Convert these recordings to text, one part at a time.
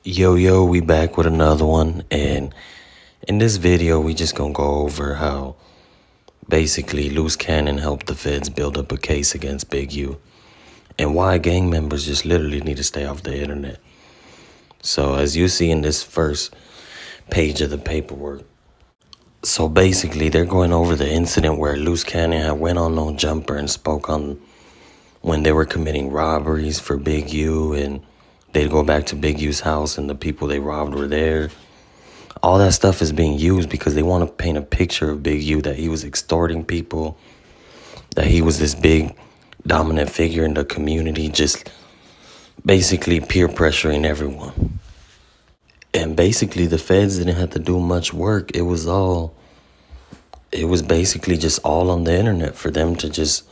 Yo, we back with another one, and in this video, we just gonna go over how basically Luce Cannon helped the feds build up a case against Big U, and why gang members just literally need to stay off the internet. So as you see in this first page of the paperwork, so basically they're going over the incident where Luce Cannon had went on No Jumper and spoke on when they were committing robberies for Big U, and they'd go back to Big U's house and the people they robbed were there. All that stuff is being used because they want to paint a picture of Big U that he was extorting people, that he was this big dominant figure in the community, just basically peer pressuring everyone. And basically the feds didn't have to do much work. It was basically just all on the internet for them to just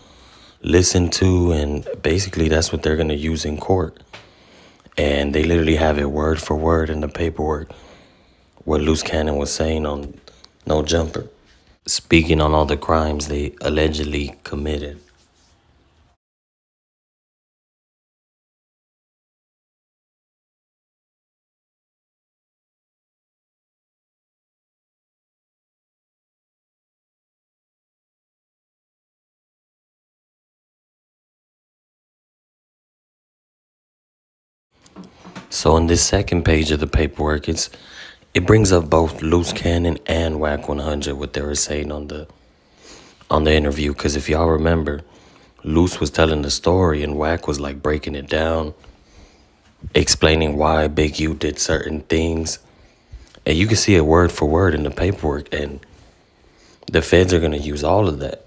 listen to, and basically that's what they're going to use in court. And they literally have it word for word in the paperwork what Luce Cannon was saying on No Jumper, speaking on all the crimes they allegedly committed. So in this second page of the paperwork, it brings up both Luce Cannon and Wack 100, what they were saying on the interview. Because if y'all remember, Luce was telling the story and Wack was like breaking it down, explaining why Big U did certain things. And you can see it word for word in the paperwork, and the feds are going to use all of that.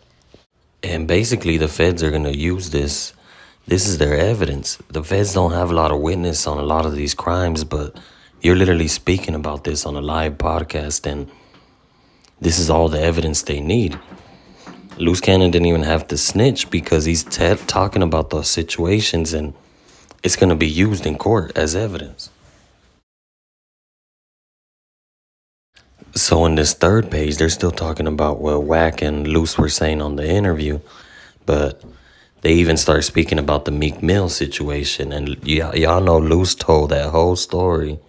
And basically the feds are going to use this. This is their evidence. The feds don't have a lot of witness on a lot of these crimes, but you're literally speaking about this on a live podcast, and this is all the evidence they need. Luce Cannon didn't even have to snitch because he's talking about those situations, and it's going to be used in court as evidence. So in this third page, they're still talking about what Wack and Luce were saying on the interview, but they even start speaking about the Meek Mill situation, and y'all know Luce told that whole story.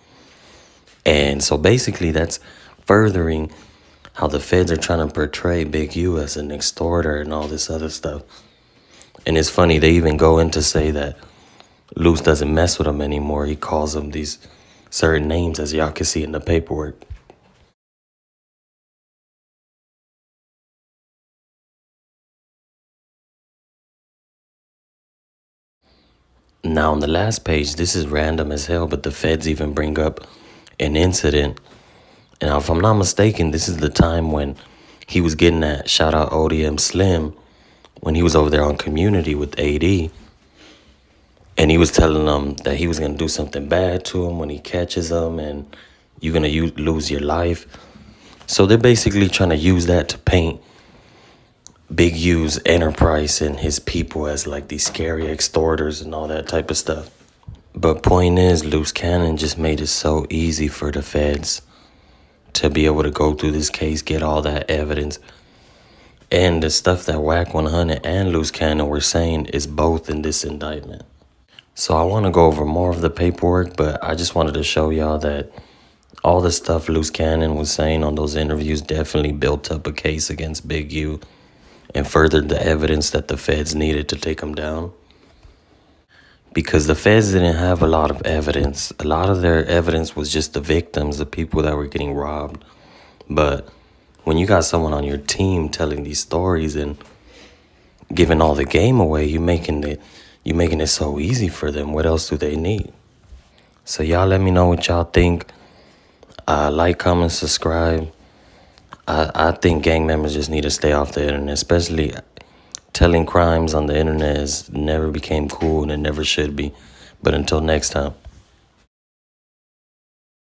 And so basically that's furthering how the feds are trying to portray Big U as an extorter and all this other stuff. And it's funny, they even go in to say that Luce doesn't mess with him anymore. He calls them these certain names, as y'all can see in the paperwork. Now on the last page, this is random as hell, but the feds even bring up an incident. And if I'm not mistaken, this is the time when he was getting that shout out ODM Slim when he was over there on Community with AD. And he was telling them that he was going to do something bad to him when he catches them, and you're going to lose your life. So they're basically trying to use that to paint Big U's enterprise and his people as like these scary extorters and all that type of stuff. But point is, Luce Cannon just made it so easy for the feds to be able to go through this case, get all that evidence. And the stuff that Wack 100 and Luce Cannon were saying is both in this indictment. So I want to go over more of the paperwork, but I just wanted to show y'all that all the stuff Luce Cannon was saying on those interviews definitely built up a case against Big U and furthered the evidence that the feds needed to take him down. Because the feds didn't have a lot of evidence. A lot of their evidence was just the victims, the people that were getting robbed. But when you got someone on your team telling these stories and giving all the game away, you're making it so easy for them. What else do they need? So y'all let me know what y'all think. Like, comment, subscribe. I think gang members just need to stay off the internet, especially telling crimes on the internet never became cool, and it never should be. But until next time.